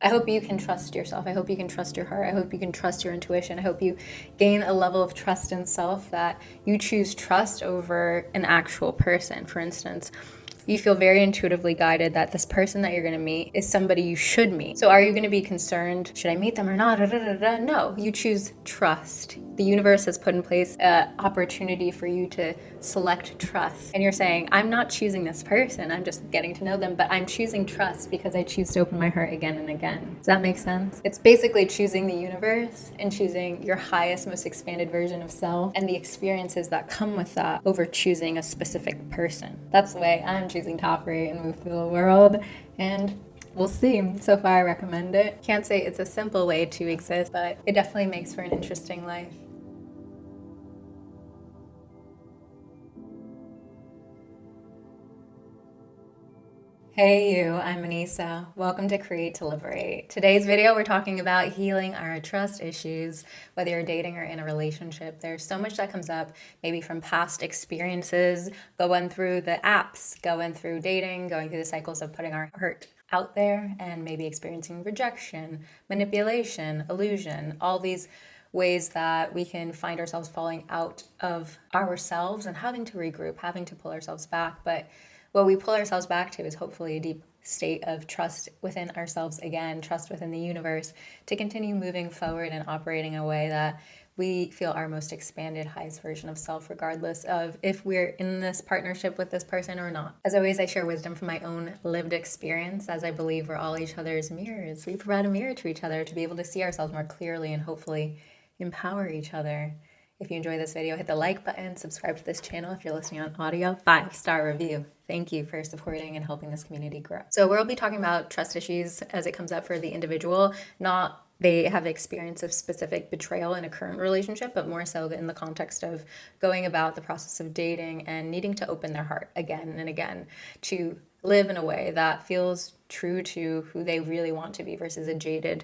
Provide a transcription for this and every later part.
I hope you can trust yourself. I hope you can trust your heart. I hope you can trust your intuition. I hope you gain a level of trust in self that you choose trust over an actual person. For instance, you feel very intuitively guided that this person that you're going to meet is somebody you should meet. So are you going to be concerned, should I meet them or not? No, you choose trust. The universe has put in place an opportunity for you to select trust. And you're saying, I'm not choosing this person, I'm just getting to know them, but I'm choosing trust because I choose to open my heart again and again. Does that make sense? It's basically choosing the universe and choosing your highest, most expanded version of self and the experiences that come with that over choosing a specific person. That's the way I'm choosing to operate and move through the world. And we'll see. So far, I recommend it. Can't say it's a simple way to exist, but it definitely makes for an interesting life. Hey you, I'm Anissa. Welcome to Create to Liberate. Today's video, we're talking about healing our trust issues, whether you're dating or in a relationship. There's so much that comes up, maybe from past experiences, going through the apps, going through dating, going through the cycles of putting our hurt out there, and maybe experiencing rejection, manipulation, illusion, all these ways that we can find ourselves falling out of ourselves and having to regroup, having to pull ourselves back. But what we pull ourselves back to is hopefully a deep state of trust within ourselves again, trust within the universe, to continue moving forward and operating in a way that we feel our most expanded, highest version of self, regardless of if we're in this partnership with this person or not. As always, I share wisdom from my own lived experience, as I believe we're all each other's mirrors. We provide a mirror to each other to be able to see ourselves more clearly and hopefully empower each other. If you enjoy this video, hit the like button, subscribe to this channel if you're listening on audio, 5-star review. Thank you for supporting and helping this community grow. So we'll be talking about trust issues as it comes up for the individual, not they have experience of specific betrayal in a current relationship, but more so in the context of going about the process of dating and needing to open their heart again and again to live in a way that feels true to who they really want to be versus a jaded,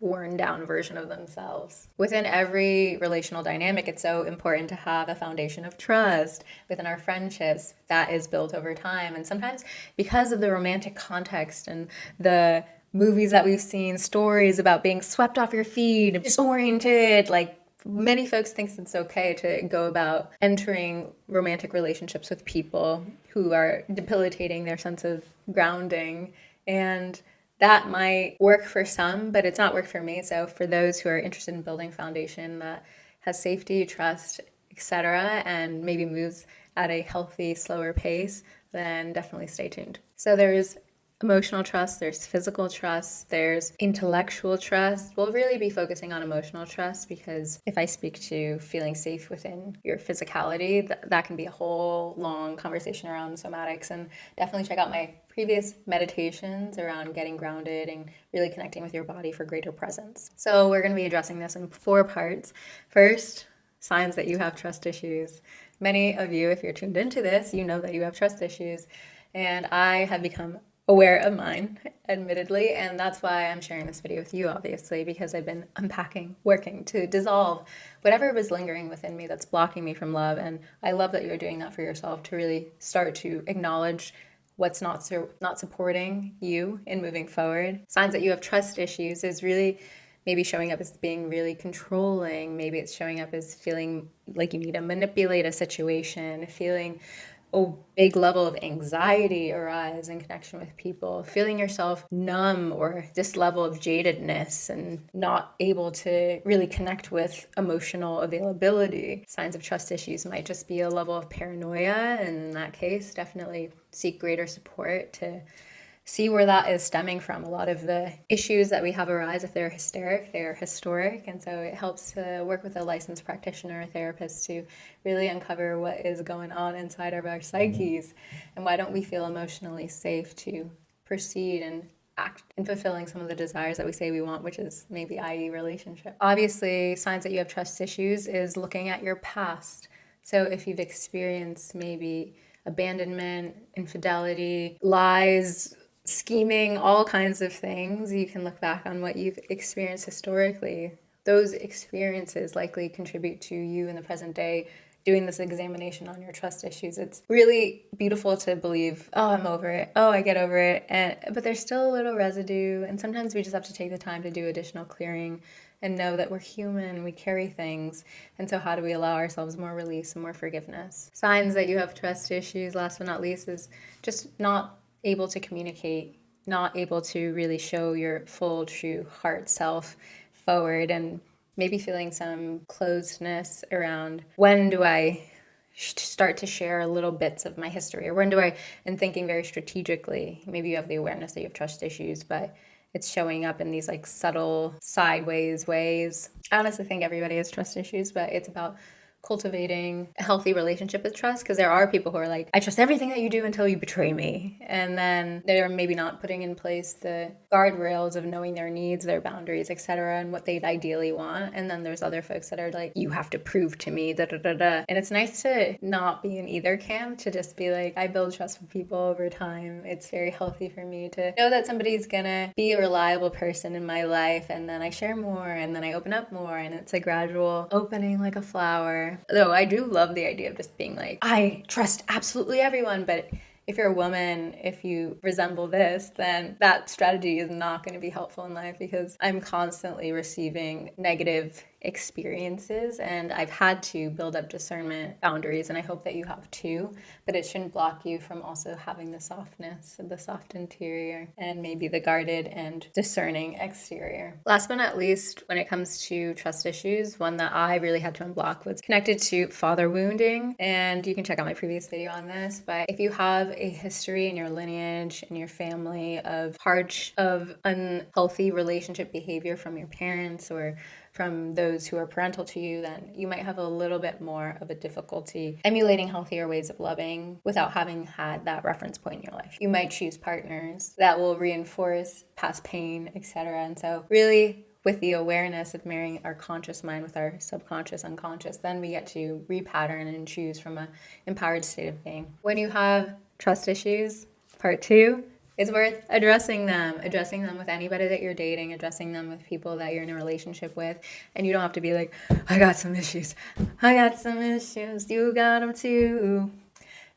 worn down version of themselves. Within every relational dynamic, it's so important to have a foundation of trust within our friendships that is built over time. And sometimes because of the romantic context and the movies that we've seen, stories about being swept off your feet, disoriented, like many folks think it's okay to go about entering romantic relationships with people who are debilitating their sense of grounding. And that might work for some, but it's not worked for me. So for those who are interested in building a foundation that has safety, trust, etc., and maybe moves at a healthy, slower pace, then definitely stay tuned. So there's emotional trust, there's physical trust, there's intellectual trust. We'll really be focusing on emotional trust because if I speak to feeling safe within your physicality, that can be a whole long conversation around somatics. And definitely check out my previous meditations around getting grounded and really connecting with your body for greater presence. So we're going to be addressing this in 4 parts. First, signs that you have trust issues. Many of you, if you're tuned into this, you know that you have trust issues. And I have become aware of mine, admittedly, and that's why I'm sharing this video with you, obviously, because I've been unpacking, working to dissolve whatever was lingering within me that's blocking me from love. And I love that you're doing that for yourself, to really start to acknowledge what's not supporting you in moving forward. Signs that you have trust issues is really maybe showing up as being really controlling. Maybe it's showing up as feeling like you need to manipulate a situation, feeling a big level of anxiety arise in connection with people, feeling yourself numb or this level of jadedness and not able to really connect with emotional availability. Signs of trust issues might just be a level of paranoia, and in that case, definitely seek greater support to see where that is stemming from. A lot of the issues that we have arise, if they're hysteric, they're historic. And so it helps to work with a licensed practitioner or therapist to really uncover what is going on inside of our psyches and why don't we feel emotionally safe to proceed and act in fulfilling some of the desires that we say we want, which is maybe i.e. relationship. Obviously, signs that you have trust issues is looking at your past. So if you've experienced maybe abandonment, infidelity, lies, scheming, all kinds of things, you can look back on what you've experienced historically. Those experiences likely contribute to you in the present day doing this examination on your trust issues, it's really beautiful to believe, oh, I'm over it. Oh, I get over it. But there's still a little residue. And sometimes we just have to take the time to do additional clearing and know that we're human, we carry things. And so how do we allow ourselves more release and more forgiveness? Signs that you have trust issues, last but not least, is just not able to communicate, not able to really show your full, true heart self forward, and maybe feeling some closedness around when do I start to share little bits of my history, or when do I, and thinking very strategically. Maybe you have the awareness that you have trust issues, but it's showing up in these like subtle sideways ways. I honestly think everybody has trust issues, but it's about cultivating a healthy relationship with trust, because there are people who are like, I trust everything that you do until you betray me. And then they're maybe not putting in place the guardrails of knowing their needs, their boundaries, etc., and what they'd ideally want. And then there's other folks that are like, you have to prove to me, da da da da. And it's nice to not be in either camp, to just be like, I build trust with people over time. It's very healthy for me to know that somebody's gonna be a reliable person in my life, and then I share more, and then I open up more, and it's a gradual opening like a flower. Though I do love the idea of just being like, I trust absolutely everyone. But if you're a woman, if you resemble this, then that strategy is not going to be helpful in life, because I'm constantly receiving negative experiences, and I've had to build up discernment boundaries, and I hope that you have too. But it shouldn't block you from also having the softness, the soft interior, and maybe the guarded and discerning exterior. Last but not least, when it comes to trust issues, one that I really had to unblock was connected to father wounding. And you can check out my previous video on this, but if you have a history in your lineage, in your family, of unhealthy relationship behavior from your parents or from those who are parental to you, then you might have a little bit more of a difficulty emulating healthier ways of loving without having had that reference point in your life. You might choose partners that will reinforce past pain, etc. And so really, with the awareness of marrying our conscious mind with our subconscious, unconscious, then we get to repattern and choose from an empowered state of being. When you have trust issues, part 2, it's worth addressing them with anybody that you're dating, addressing them with people that you're in a relationship with. And you don't have to be like, I got some issues, you got them too.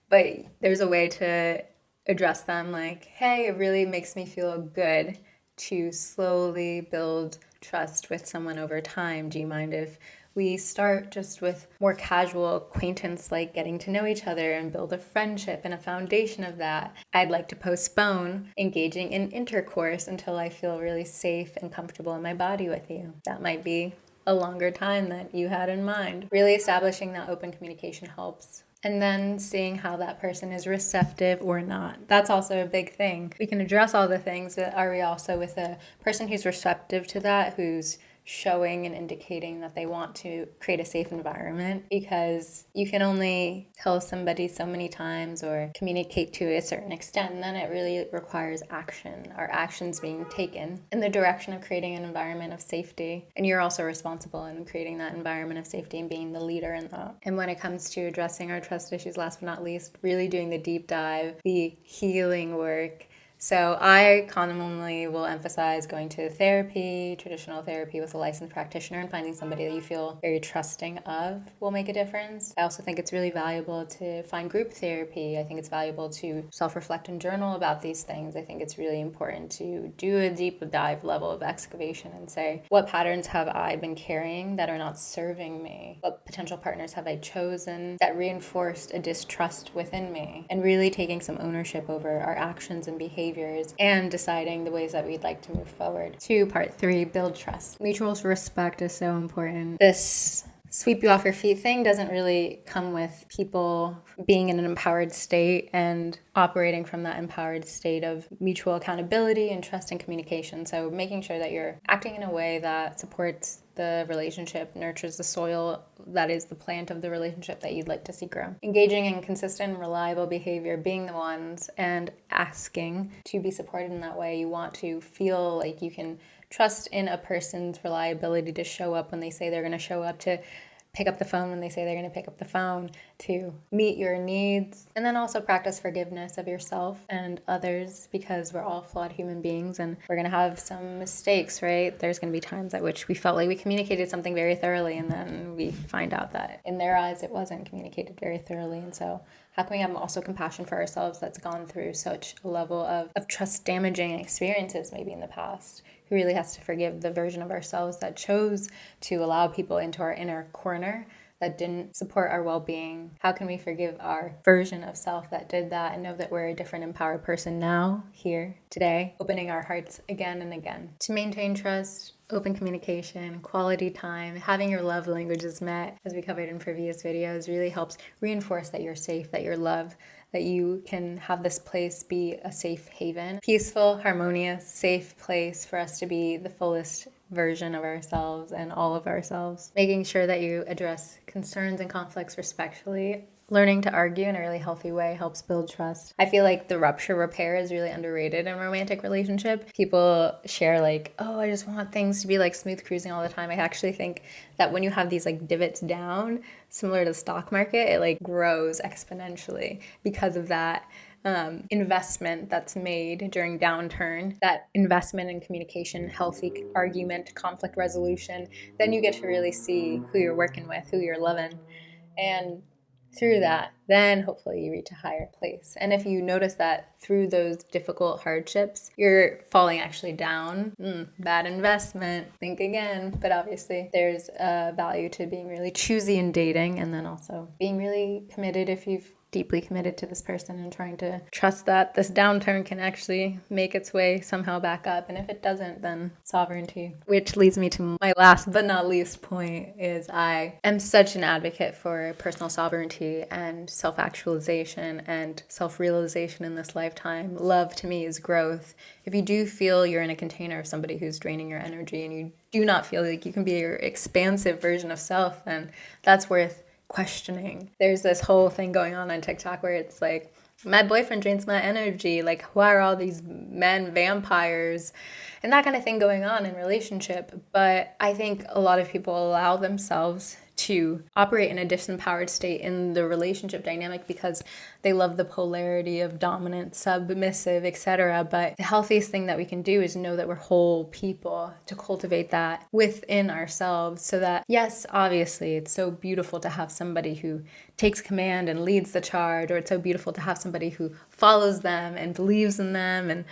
But there's a way to address them, like, hey, it really makes me feel good to slowly build trust with someone over time. Do you mind if we start just with more casual acquaintance, like getting to know each other and build a friendship and a foundation of that? I'd like to postpone engaging in intercourse until I feel really safe and comfortable in my body with you. That might be a longer time than you had in mind. Really establishing that open communication helps. And then seeing how that person is receptive or not. That's also a big thing. We can address all the things, but are we also with a person who's receptive to that, who's showing and indicating that they want to create a safe environment? Because you can only tell somebody so many times or communicate to a certain extent, and then it really requires action, or actions being taken in the direction of creating an environment of safety. And you're also responsible in creating that environment of safety and being the leader in that. And when it comes to addressing our trust issues, last but not least, really doing the deep dive, the healing work. So I commonly will emphasize going to therapy, traditional therapy with a licensed practitioner, and finding somebody that you feel very trusting of will make a difference. I also think it's really valuable to find group therapy. I think it's valuable to self-reflect and journal about these things. I think it's really important to do a deep dive level of excavation and say, what patterns have I been carrying that are not serving me? What potential partners have I chosen that reinforced a distrust within me? And really taking some ownership over our actions and behaviors, and deciding the ways that we'd like to move forward. To part 3, build trust. Mutual respect is so important. This sweep you off your feet thing doesn't really come with people being in an empowered state and operating from that empowered state of mutual accountability and trust and communication. So making sure that you're acting in a way that supports the relationship, nurtures the soil that is the plant of the relationship that you'd like to see grow. Engaging in consistent, reliable behavior, being the ones, and asking to be supported in that way. You want to feel like you can trust in a person's reliability to show up when they say they're going to show up, to pick up the phone when they say they're going to pick up the phone, to meet your needs. And then also practice forgiveness of yourself and others, because we're all flawed human beings and we're going to have some mistakes, right? There's going to be times at which we felt like we communicated something very thoroughly, and then we find out that in their eyes it wasn't communicated very thoroughly. And so how can we have also compassion for ourselves that's gone through such a level of trust damaging experiences maybe in the past? Who really has to forgive the version of ourselves that chose to allow people into our inner corner that didn't support our well-being? How can we forgive our version of self that did that and know that we're a different empowered person now, here, today, opening our hearts again and again? To maintain trust, open communication, quality time, having your love languages met, as we covered in previous videos, really helps reinforce that you're safe, that you're loved, that you can have this place be a safe haven, peaceful, harmonious, safe place for us to be the fullest version of ourselves and all of ourselves. Making sure that you address concerns and conflicts respectfully. Learning to argue in a really healthy way helps build trust. I feel like the rupture repair is really underrated in a romantic relationship. People share like, oh, I just want things to be like smooth cruising all the time. I actually think that when you have these like divots down, similar to the stock market, it like grows exponentially because of that investment that's made during downturn, that investment in communication, healthy argument, conflict resolution. Then you get to really see who you're working with, who you're loving. And through that, then hopefully you reach a higher place. And if you notice that through those difficult hardships, you're falling actually down, bad investment, think again. But obviously there's a value to being really choosy in dating, and then also being really committed if you've deeply committed to this person and trying to trust that this downturn can actually make its way somehow back up. And if it doesn't, then sovereignty. Which leads me to my last but not least point is I am such an advocate for personal sovereignty and self-actualization and self-realization in this lifetime. Love to me is growth. If you do feel you're in a container of somebody who's draining your energy and you do not feel like you can be your expansive version of self, then that's worth questioning. There's this whole thing going on TikTok where it's like, my boyfriend drains my energy. Like, why are all these men vampires? And that kind of thing going on in relationship. But I think a lot of people allow themselves to operate in a disempowered state in the relationship dynamic because they love the polarity of dominant, submissive, etc. But the healthiest thing that we can do is know that we're whole people, to cultivate that within ourselves, so that, yes, obviously, it's so beautiful to have somebody who takes command and leads the charge, or it's so beautiful to have somebody who follows them and believes in them and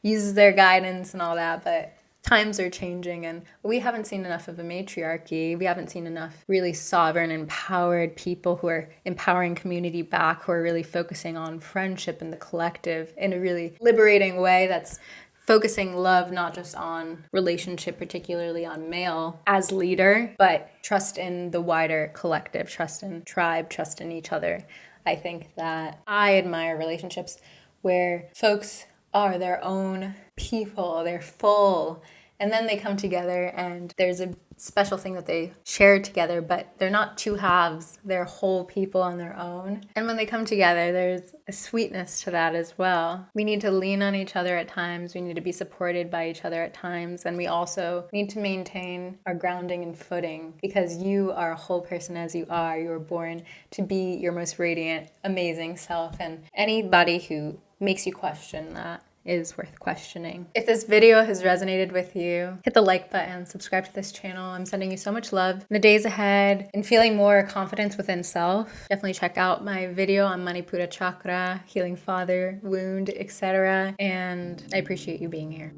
uses their guidance and all that. But times are changing, and we haven't seen enough of a matriarchy. We haven't seen enough really sovereign, empowered people who are empowering community back, who are really focusing on friendship and the collective in a really liberating way that's focusing love not just on relationship, particularly on male as leader, but trust in the wider collective, trust in tribe, trust in each other. I think that I admire relationships where folks are their own people, they're full, and then they come together and there's a special thing that they share together, but they're not two halves, they're whole people on their own. And when they come together, there's a sweetness to that as well. We need to lean on each other at times, we need to be supported by each other at times, and we also need to maintain our grounding and footing, because you are a whole person as you are. You were born to be your most radiant, amazing self, and anybody who makes you question that is worth questioning. If this video has resonated with you, hit the like button, subscribe to this channel. I'm sending you so much love in the days ahead and feeling more confidence within self. Definitely check out my video on Manipura chakra, healing father wound, etc. And I appreciate you being here.